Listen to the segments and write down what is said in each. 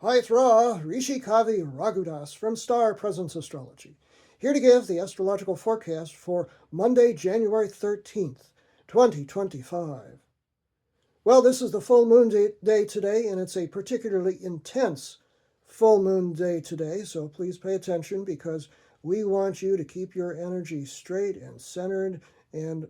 Hi, it's Ra, Rishi Kavi Raghudas from Star Presence Astrology, here to give the astrological forecast for Monday, January 13th, 2025. Well, this is the full moon day today, and it's a particularly intense full moon day today, so please pay attention because we want you to keep your energy straight and centered and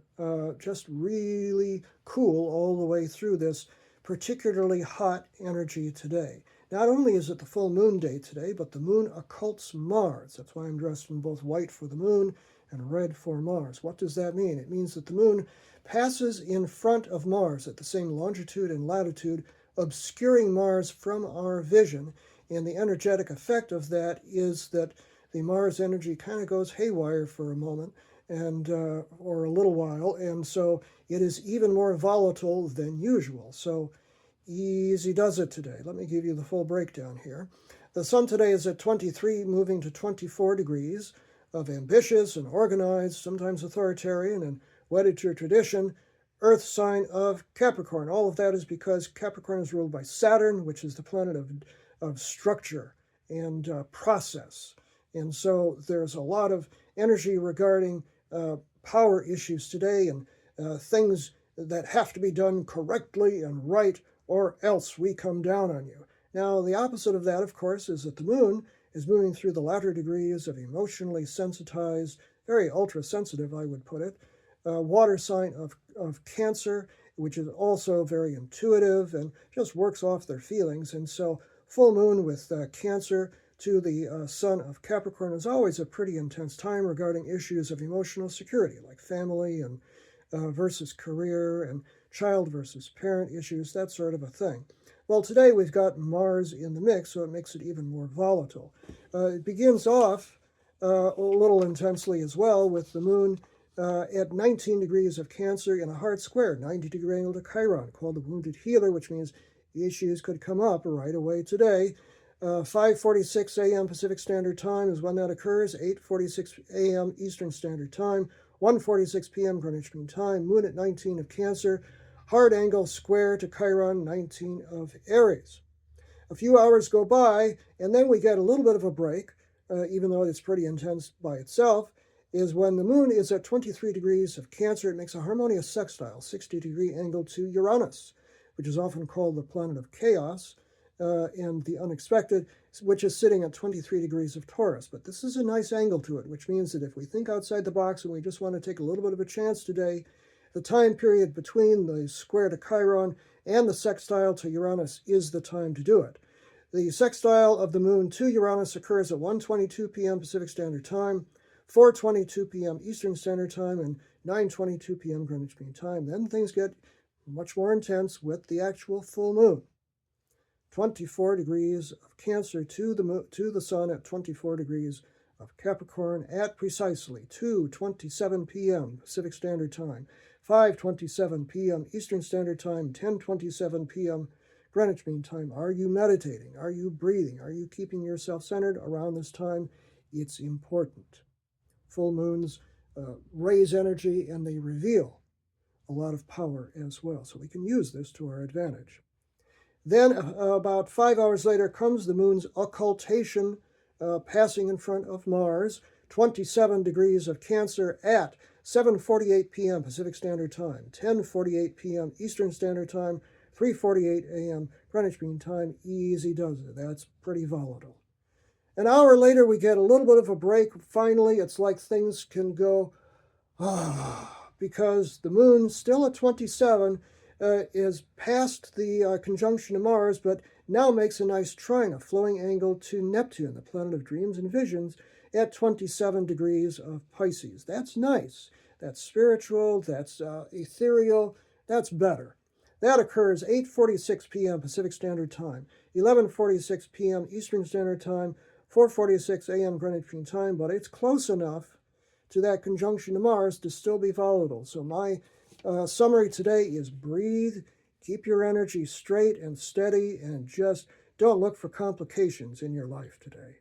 just really cool all the way through this particularly hot energy today. Not only is it the full moon day today, but the moon occults Mars. That's why I'm dressed in both white for the moon and red for Mars. What does that mean? It means that the moon passes in front of Mars at the same longitude and latitude, obscuring Mars from our vision. And the energetic effect of that is that the Mars energy kind of goes haywire for a moment and or a little while, and so it is even more volatile than usual. So easy does it today. Let me give you the full breakdown here. The sun today is at 23, moving to 24 degrees of ambitious and organized, sometimes authoritarian and wedded to tradition, earth sign of Capricorn. All of that is because Capricorn is ruled by Saturn, which is the planet of structure and process. And so there's a lot of energy regarding power issues today and things that have to be done correctly and right, or else we come down on you. Now, the opposite of that, of course, is that the moon is moving through the latter degrees of emotionally sensitized, very ultra-sensitive, I would put it, water sign of Cancer, which is also very intuitive and just works off their feelings. And so full moon with Cancer to the sun of Capricorn is always a pretty intense time regarding issues of emotional security, like family and versus career and child versus parent issues, that sort of a thing. Well, today we've got Mars in the mix, so it makes it even more volatile. It begins off a little intensely as well with the moon at 19 degrees of Cancer in a hard square, 90-degree angle to Chiron, called the wounded healer, which means the issues could come up right away today. 5:46 a.m. Pacific Standard Time is when that occurs, 8:46 a.m. Eastern Standard Time, 1:46 p.m. Greenwich Mean Time, moon at 19 of Cancer, hard angle square to Chiron, 19 of Aries. A few hours go by, and then we get a little bit of a break, even though it's pretty intense by itself, is when the moon is at 23 degrees of Cancer. It makes a harmonious sextile, 60-degree angle to Uranus, which is often called the planet of chaos and the unexpected, which is sitting at 23 degrees of Taurus. But this is a nice angle to it, which means that if we think outside the box and we just want to take a little bit of a chance today, the time period between the square to Chiron and the sextile to Uranus is the time to do it. The sextile of the moon to Uranus occurs at 1:22 p.m. Pacific Standard Time, 4:22 p.m. Eastern Standard Time, and 9:22 p.m. Greenwich Mean Time. Then things get much more intense with the actual full moon. 24 degrees of Cancer to the sun at 24 degrees of Capricorn at precisely 2:27 p.m. Pacific Standard Time, 5:27 p.m. Eastern Standard Time, 10:27 p.m. Greenwich Mean Time. Are you meditating? Are you breathing? Are you keeping yourself centered around this time? It's important. Full moons raise energy and they reveal a lot of power as well. So we can use this to our advantage. Then about 5 hours later comes the moon's occultation, passing in front of Mars, 27 degrees of Cancer at 7:48 p.m. Pacific Standard Time, 10:48 p.m. Eastern Standard Time, 3:48 a.m. Greenwich Mean Time. Easy does it. That's pretty volatile. An hour later, we get a little bit of a break. Finally, it's like things can go, because the moon, still at 27, is past the conjunction of Mars, but now makes a nice trine, a flowing angle to Neptune, the planet of dreams and visions, at 27 degrees of Pisces. That's nice. That's spiritual. That's ethereal. That's better. That occurs 8:46 p.m. Pacific Standard Time, 11:46 p.m. Eastern Standard Time, 4:46 a.m. Greenwich Mean Time, but it's close enough to that conjunction to Mars to still be volatile. So my summary today is breathe, keep your energy straight and steady, and just don't look for complications in your life today.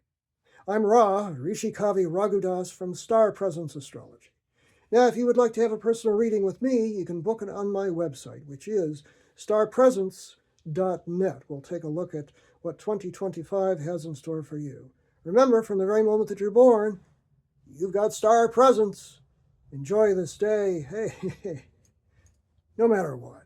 I'm Ra, Rishi Kavi Raghudas from Star Presence Astrology. Now, if you would like to have a personal reading with me, you can book it on my website, which is starpresence.net. We'll take a look at what 2025 has in store for you. Remember, from the very moment that you're born, you've got star presence. Enjoy this day, hey, no matter what.